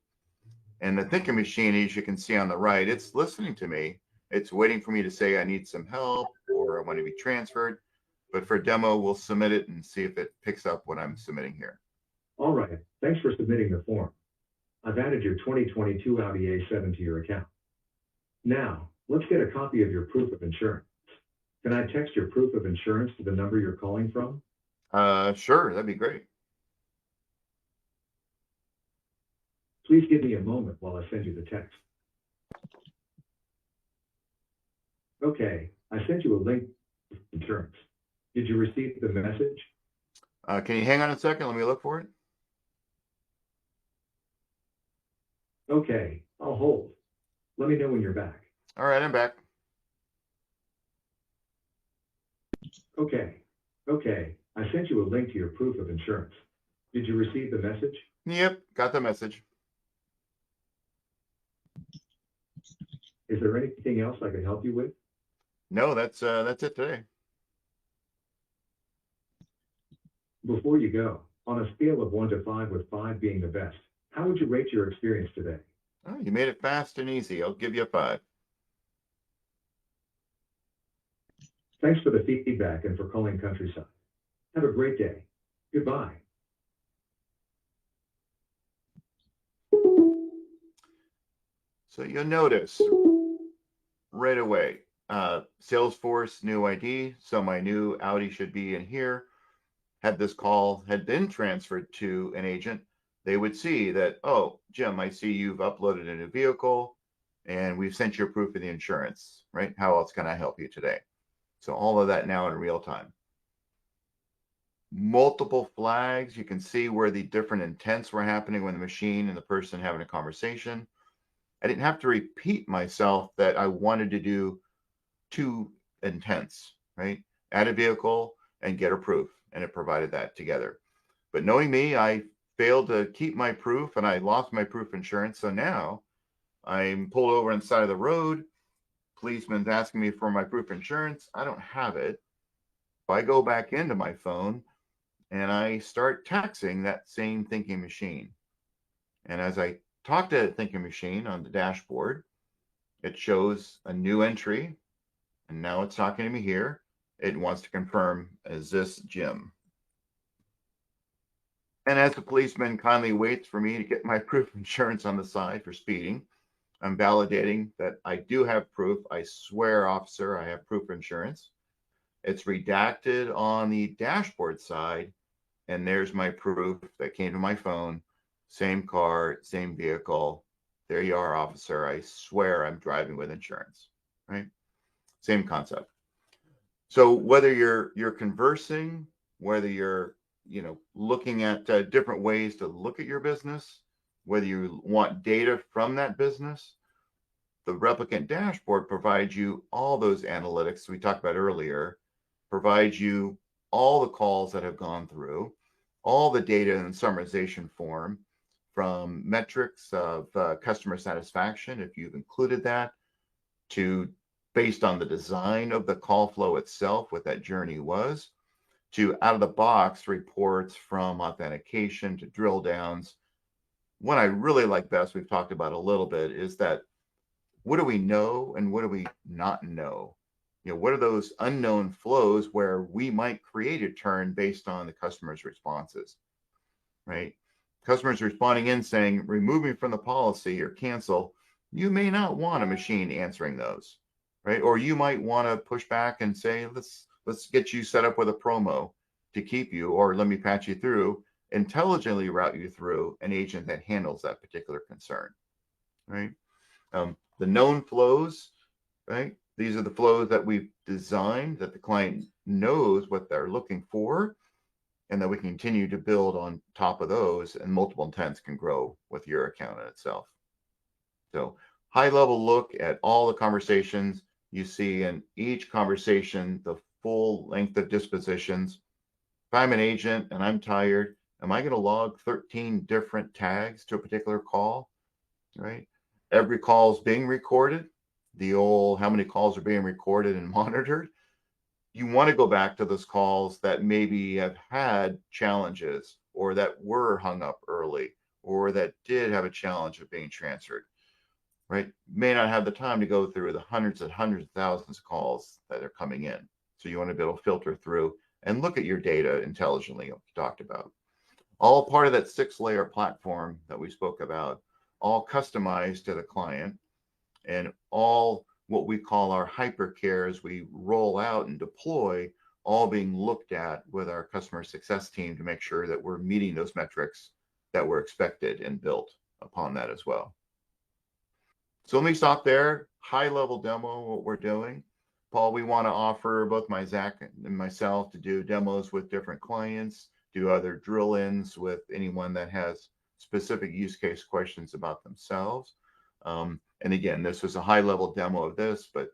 And the thinking machine, as you can see on the right, it's listening to me. It's waiting for me to say I need some help or I want to be transferred. But for demo, we'll submit it and see if it picks up what I'm submitting here. All right, thanks for submitting the form. I've added your 2022 Audi A7 to your account. Now, let's get a copy of your proof of insurance. Can I text your proof of insurance to the number you're calling from? Sure, that'd be great. Please give me a moment while I send you the text. Okay, I sent you a link to insurance. Did you receive the message? Can you hang on a second? Let me look for it. Okay, I'll hold. Let me know when you're back. All right, I'm back. Okay, I sent you a link to your proof of insurance. Did you receive the message? Yep, got the message. Is there anything else I can help you with? No, that's it today. Before you go, on a scale of 1 to 5 with 5 being the best, how would you rate your experience today? Oh, you made it fast and easy. I'll give you a 5. Thanks for the feedback and for calling Countryside. Have a great day. Goodbye. So you'll notice right away, Salesforce new ID. So my new Audi should be in here. Had this call had been transferred to an agent, they would see that, oh, Jim, I see you've uploaded a new vehicle and we've sent you proof of the insurance, right? How else can I help you today? So all of that now in real time. Multiple flags. You can see where the different intents were happening when the machine and the person having a conversation. I didn't have to repeat myself that I wanted to do 2 intents, right? Add a vehicle and get a proof. And it provided that together. But knowing me, I failed to keep my proof and I lost my proof insurance. So now I'm pulled over on the side of the road. Policeman's asking me for my proof insurance. I don't have it. So I go back into my phone and I start texting that same thinking machine. And as I talk to the thinking machine on the dashboard, it shows a new entry. And now it's talking to me here. It wants to confirm, is this Jim? And as the policeman kindly waits for me to get my proof of insurance on the side for speeding, I'm validating that I do have proof. I swear, officer, I have proof of insurance. It's redacted on the dashboard side. And there's my proof that came to my phone. Same car, same vehicle. There you are, officer. I swear I'm driving with insurance, right? Same concept. So whether you're conversing, whether you're looking at different ways to look at your business, whether you want data from that business, the Replicant dashboard provides you all those analytics we talked about earlier, provides you all the calls that have gone through, all the data in summarization form, from metrics of customer satisfaction, if you've included that, to based on the design of the call flow itself, what that journey was, to out of the box reports from authentication to drill downs. What I really like best, we've talked about a little bit, is that what do we know and what do we not know? What are those unknown flows where we might create a turn based on the customer's responses, right? Customers responding in saying, remove me from the policy or cancel. You may not want a machine answering those, right? Or you might want to push back and say, let's get you set up with a promo to keep you, or let me patch you through, intelligently route you through an agent that handles that particular concern, right? The known flows, right? These are the flows that we've designed that the client knows what they're looking for, and that we continue to build on top of those, and multiple intents can grow with your account in itself. So high level look at all the conversations you see in each conversation, the full length of dispositions. If I'm an agent and I'm tired, am I going to log 13 different tags to a particular call, right? Every call is being recorded. The old how many calls are being recorded and monitored. You want to go back to those calls that maybe have had challenges or that were hung up early or that did have a challenge of being transferred, right? May not have the time to go through the hundreds and hundreds of thousands of calls that are coming in. So you want to be able to filter through and look at your data intelligently, like we talked about. All part of that 6-layer platform that we spoke about, all customized to the client, and all what we call our hypercare as we roll out and deploy, all being looked at with our customer success team to make sure that we're meeting those metrics that were expected and built upon that as well. So let me stop there. High level demo what we're doing. Paul, we want to offer both Zach and myself to do demos with different clients, do other drill-ins with anyone that has specific use case questions about themselves. And again, this was a high level demo of this, but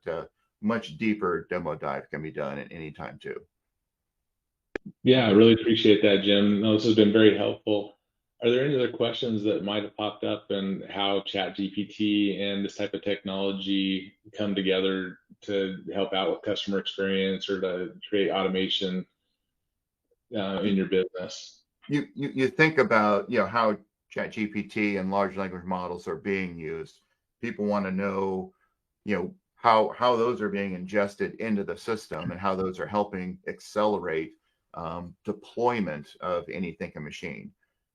much deeper demo dive can be done at any time too. Yeah, I really appreciate that, Jim. No, this has been very helpful. Are there any other questions that might have popped up and how ChatGPT and this type of technology come together to help out with customer experience or to create automation in your business? You think about how ChatGPT and large language models are being used. People want to know how those are being ingested into the system and how those are helping accelerate deployment of any thinking machine.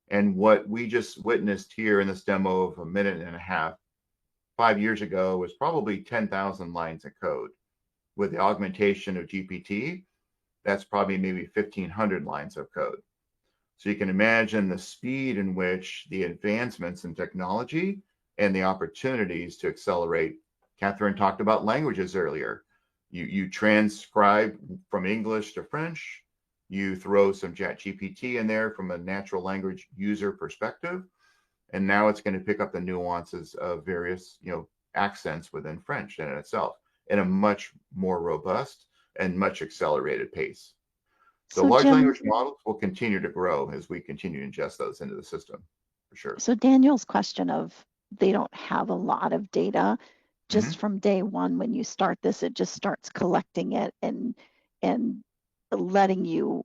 And what we just witnessed here in this demo of a minute and a half 5 years ago was probably 10,000 lines of code. With the augmentation of GPT, that's probably maybe 1,500 lines of code. So you can imagine the speed in which the advancements in technology and the opportunities to accelerate. Catherine talked about languages earlier. You transcribe from English to French. You throw some ChatGPT in there from a natural language user perspective, and now it's going to pick up the nuances of various accents within French in itself in a much more robust and much accelerated pace. So large Jim, language models will continue to grow as we continue to ingest those into the system, for sure. So Daniel's question of they don't have a lot of data, just from day one when you start this, it just starts collecting it and letting you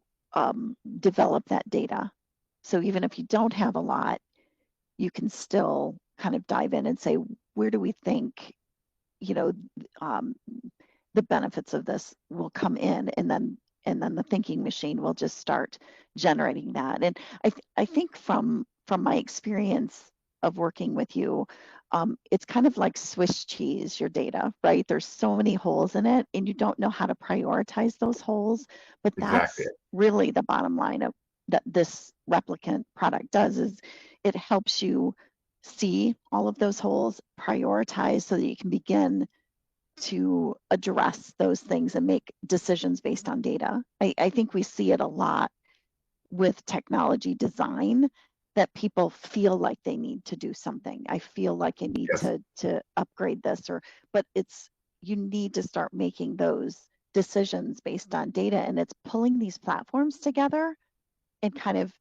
develop that data. So even if you don't have a lot, you can still kind of dive in and say, where do we think, the benefits of this will come in, and then the thinking machine will just start generating that. And I think from my experience of working with you, it's kind of like Swiss cheese, your data, right? There's so many holes in it, and you don't know how to prioritize those holes. But that's Exactly. really the bottom line of that this Replicant product does, is it helps you see all of those holes, prioritize so that you can begin to address those things and make decisions based on data. I think we see it a lot with technology design, that people feel like they need to do something. I feel like I need to upgrade this, but you need to start making those decisions based on data, and it's pulling these platforms together and kind of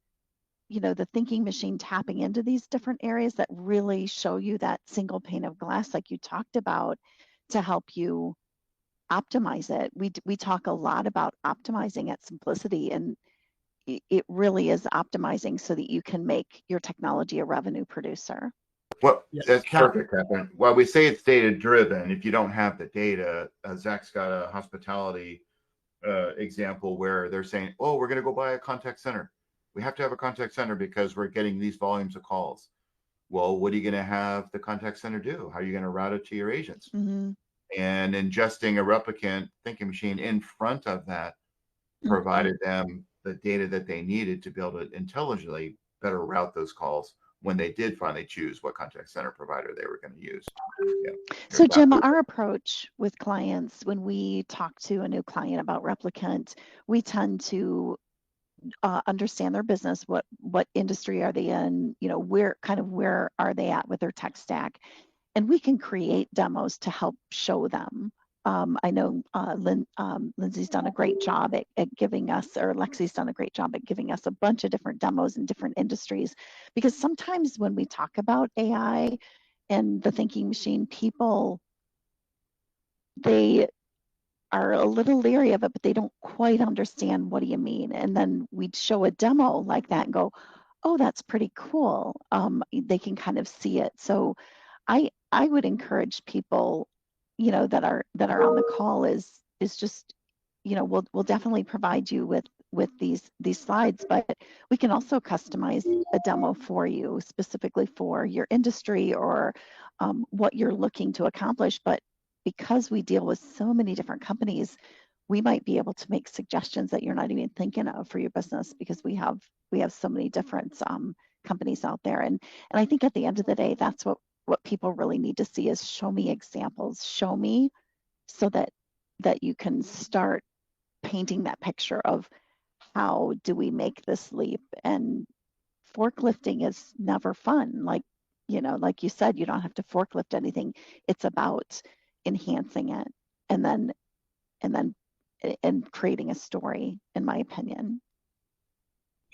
the thinking machine tapping into these different areas that really show you that single pane of glass like you talked about, to help you optimize it. We talk a lot about optimizing at Symplicity, and it really is optimizing so that you can make your technology a revenue producer. Well, that's perfect, Catherine. While we say it's data driven, if you don't have the data, Zach's got a hospitality example where they're saying, oh, we're going to go buy a contact center. We have to have a contact center because we're getting these volumes of calls. Well, what are you going to have the contact center do? How are you going to route it to your agents? And ingesting a replicant thinking machine in front of that provided them the data that they needed to be able to intelligently better route those calls when they did finally choose what contact center provider they were going to use. So Jim, our approach with clients, when we talk to a new client about Replicant, we tend to understand their business, what industry are they in, where are they at with their tech stack, and we can create demos to help show them. I know Lindsay's done a great job at giving us, or Lexi's done a great job at giving us a bunch of different demos in different industries, because sometimes when we talk about AI and the thinking machine, people, they are a little leery of it, but they don't quite understand what do you mean. And then we'd show a demo like that and go, oh, that's pretty cool. They can kind of see it. So I would encourage people, that are on the call is just, we'll definitely provide you with these slides, but we can also customize a demo for you specifically for your industry or what you're looking to accomplish. But because we deal with so many different companies, we might be able to make suggestions that you're not even thinking of for your business, because we have so many different companies out there. And I think at the end of the day, that's what people really need to see is show me examples, show me, so that you can start painting that picture of how do we make this leap. And forklifting is never fun. Like you said, you don't have to forklift anything. It's about enhancing it and then creating a story, in my opinion.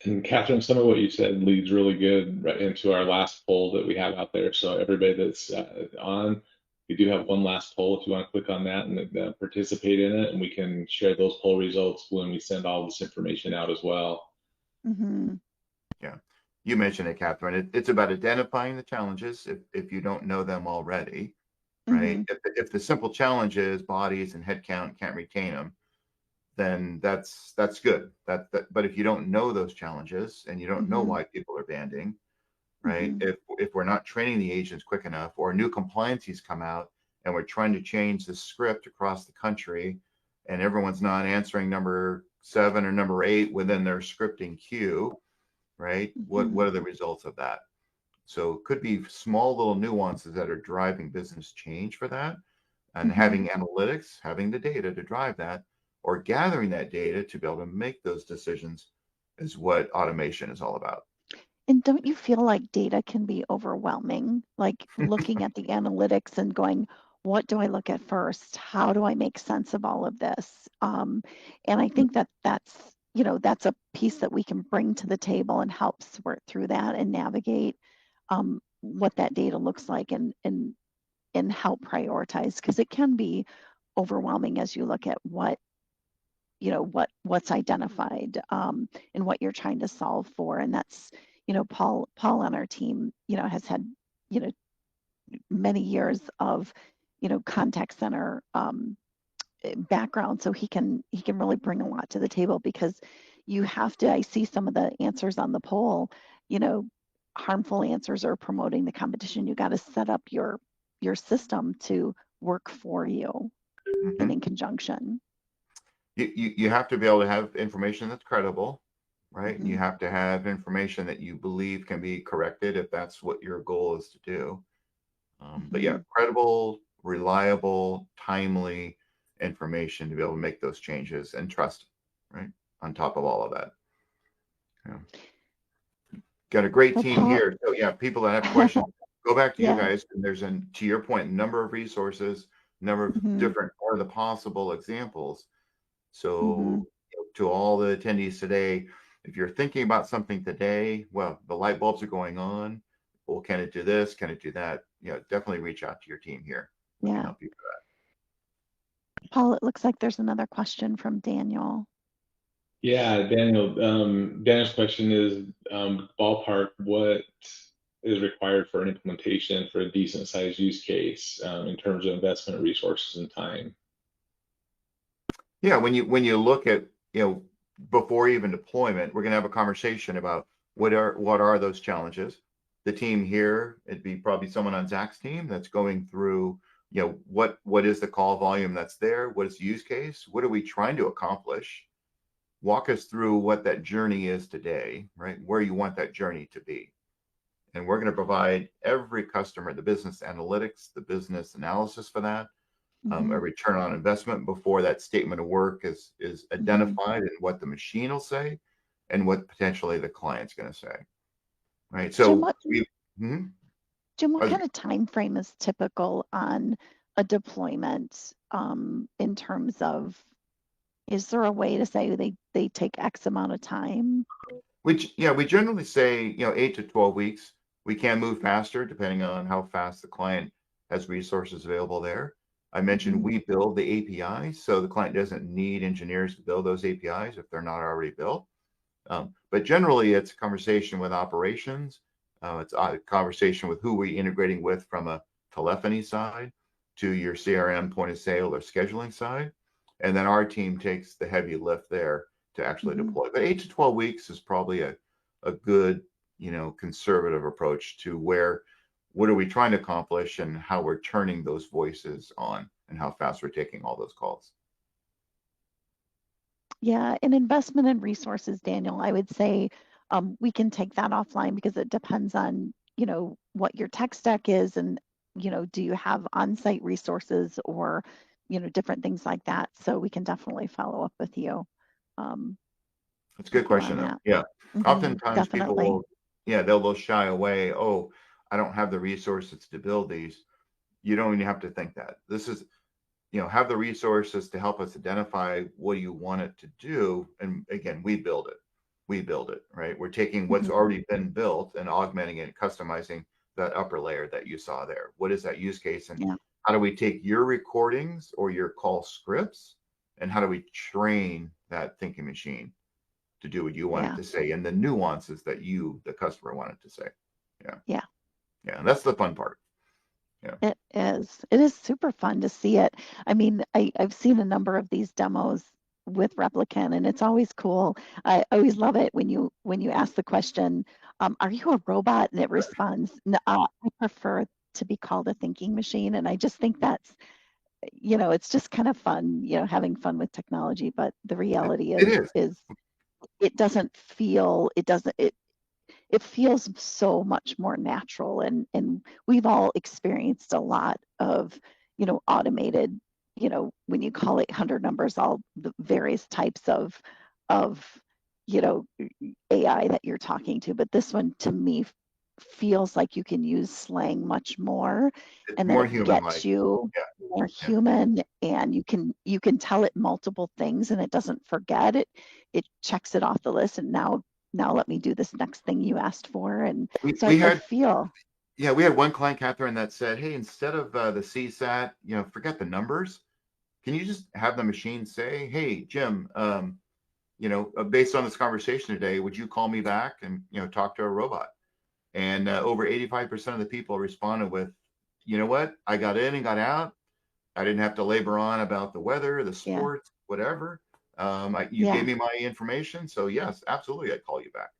And Catherine, some of what you said leads really good right into our last poll that we have out there. So everybody that's on, we do have one last poll if you want to click on that and participate in it, and we can share those poll results when we send all this information out as well. Mm-hmm. Yeah, you mentioned it, Catherine. It's about identifying the challenges if you don't know them already, right? Mm-hmm. If the simple challenge is bodies and headcount can't retain them, then that's good. But if you don't know those challenges and you don't know Mm-hmm. why people are banding, right? Mm-hmm. If we're not training the agents quick enough, or new compliances come out and we're trying to change the script across the country, and everyone's not answering number 7 or number 8 within their scripting queue, right? Mm-hmm. What are the results of that? So it could be small little nuances that are driving business change for that, and Mm-hmm. having analytics, having the data to drive that, or gathering that data to be able to make those decisions is what automation is all about. And don't you feel like data can be overwhelming? Like looking at the analytics and going, what do I look at first? How do I make sense of all of this? And I think that's a piece that we can bring to the table and help sort through that and navigate what that data looks like and help prioritize, because it can be overwhelming as you look at what's identified and what you're trying to solve for. And that's, Paul on our team, has had, many years of, contact center background. So he can really bring a lot to the table, because you have to, I see some of the answers on the poll, harmful answers or promoting the competition. You got to set up your system to work for you and in conjunction. You have to be able to have information that's credible, right? Mm-hmm. And you have to have information that you believe can be corrected if that's what your goal is to do. But yeah, credible, reliable, timely information to be able to make those changes, and trust, right? On top of all of that. Yeah. Got a great Well, team Paul, here. So yeah, people that have questions, go back to you yeah. guys. And there's to your point, number of resources, number of Mm-hmm. different or the possible examples. So Mm-hmm. to all the attendees today, if you're thinking about something today, well, the light bulbs are going on. Well, can it do this? Can it do that? Definitely reach out to your team here. We can Yeah. help you with that. Paul, it looks like there's another question from Daniel. Yeah, Daniel. Daniel's question is ballpark, what is required for an implementation for a decent sized use case in terms of investment resources and time? Yeah, when you look at, before even deployment, we're going to have a conversation about what are those challenges. The team here, it'd be probably someone on Zach's team that's going through, what is the call volume that's there? What is the use case? What are we trying to accomplish? Walk us through what that journey is today, right? Where you want that journey to be. And we're going to provide every customer the business analytics, the business analysis for that, a return on investment before that statement of work is identified, and what the machine will say and what potentially the client's going to say. Right. Jim, So Jim, what Are kind of time frame is typical on a deployment in terms of, is there a way to say they take X amount of time? we generally say, 8 to 12 weeks. We can move faster depending on how fast the client has resources available there. I mentioned we build the APIs, so the client doesn't need engineers to build those APIs if they're not already built. But generally, it's a conversation with operations. It's a conversation with who we're integrating with from a telephony side to your CRM point of sale or scheduling side. And then our team takes the heavy lift there to actually deploy. But 8 to 12 weeks is probably a good, conservative approach to what are we trying to accomplish and how we're turning those voices on and how fast we're taking all those calls. Yeah, an investment in resources, Daniel, I would say we can take that offline because it depends on, what your tech stack is and, do you have on-site resources or, different things like that. So we can definitely follow up with you. That's a good question, though. That. Yeah. Oftentimes people Definitely. will, they'll shy away. Oh, I don't have the resources to build these. You don't even have to think that. This is, have the resources to help us identify what you want it to do. And again, we build it. We build it, right? We're taking what's already been built and augmenting it, customizing that upper layer that you saw there. What is that use case? And how do we take your recordings or your call scripts and how do we train that thinking machine to do what you want it to say and the nuances that you, the customer, want it to say? Yeah. And that's the fun part. Yeah. It is. It is super fun to see it. I mean, I've seen a number of these demos with Replicant, and it's always cool. I always love it when you ask the question, "Are you a robot?" and it responds, "No, I prefer to be called a thinking machine." And I just think that's, it's just kind of fun, having fun with technology. But the reality It is. is it doesn't feel. It feels so much more natural, and we've all experienced a lot of automated, when you call it 100 numbers, all the various types of you know AI that you're talking to, but this one to me feels like you can use slang much more It's and that more it gets human-like. you more human, and you can tell it multiple things and it doesn't forget it. It checks it off the list, and now let me do this next thing you asked for. And so We I had feel, we had one client, Catherine, that said, hey, instead of the CSAT, forget the numbers. Can you just have the machine say, hey, Jim, based on this conversation today, would you call me back and, talk to a robot? And over 85% of the people responded with, you know what? I got in and got out. I didn't have to labor on about the weather, the sports, whatever. You gave me my information. So yes, absolutely. I'd call you back.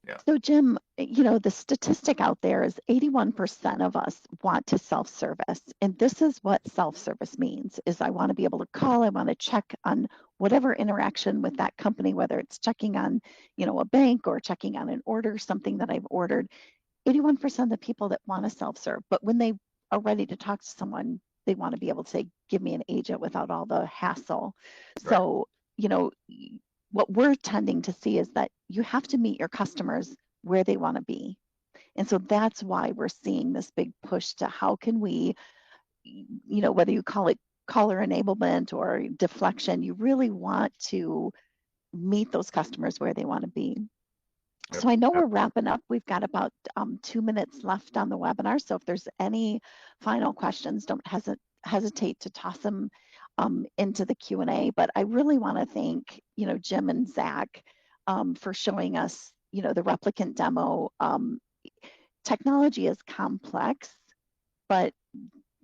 Yeah. So Jim, the statistic out there is 81% of us want to self-service. And this is what self-service means, is I want to be able to call, I want to check on whatever interaction with that company, whether it's checking on, a bank or checking on an order, something that I've ordered. 81% of the people that want to self-serve, but when they are ready to talk to someone, they want to be able to say, give me an agent without all the hassle. Right. So, what we're tending to see is that you have to meet your customers where they want to be. And so that's why we're seeing this big push to how can we, whether you call it caller enablement or deflection, you really want to meet those customers where they want to be. Yep. So I know we're wrapping up. We've got about 2 minutes left on the webinar. So if there's any final questions, don't hesitate to toss them into the Q&A. But I really want to thank, Jim and Zach for showing us, the replicant demo. Technology is complex, but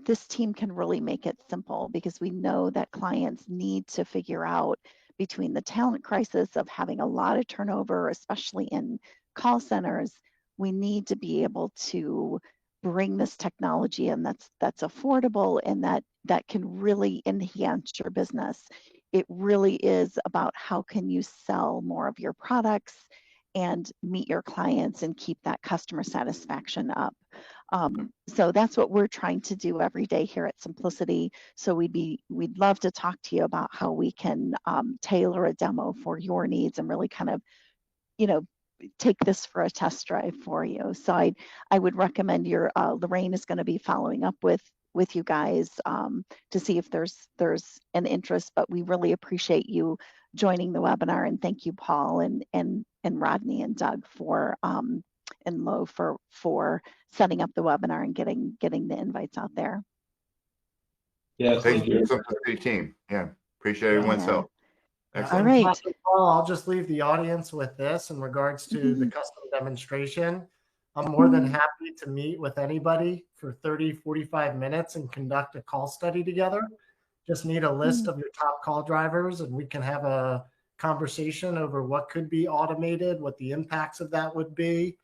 this team can really make it simple because we know that clients need to figure out, between the talent crisis of having a lot of turnover, especially in call centers, we need to be able to bring this technology in that's affordable and that can really enhance your business. It really is about how can you sell more of your products and meet your clients and keep that customer satisfaction up. So that's what we're trying to do every day here at Symplicity. So we'd love to talk to you about how we can tailor a demo for your needs and really kind of, take this for a test drive for you. So I would recommend your Lorraine is going to be following up with you guys to see if there's an interest. But we really appreciate you joining the webinar, and thank you, Paul and Rodney and Doug for and Lo for setting up the webinar and getting the invites out there. Yes, Thank thank you, you. Simplicity team. Yeah, appreciate everyone's Yeah. help. All And right. Pastor Paul, I'll just leave the audience with this in regards to the custom demonstration. I'm more than happy to meet with anybody for 30, 45 minutes and conduct a call study together. Just need a list of your top call drivers, and we can have a conversation over what could be automated, what the impacts of that would be.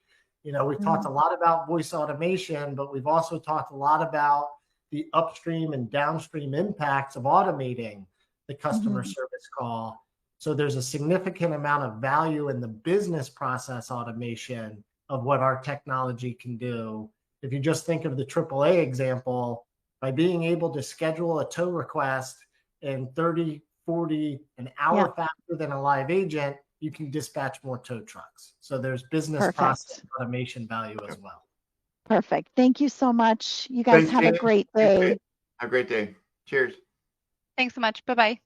You know, we've talked a lot about voice automation, but we've also talked a lot about the upstream and downstream impacts of automating the customer service call. So there's a significant amount of value in the business process automation of what our technology can do. If you just think of the AAA example, by being able to schedule a tow request in 30, 40, an hour faster than a live agent, you can dispatch more tow trucks. So there's business process automation value as well. Perfect. Thank you so much. You guys have a great day. Have a great day. Cheers. Thanks so much. Bye-bye.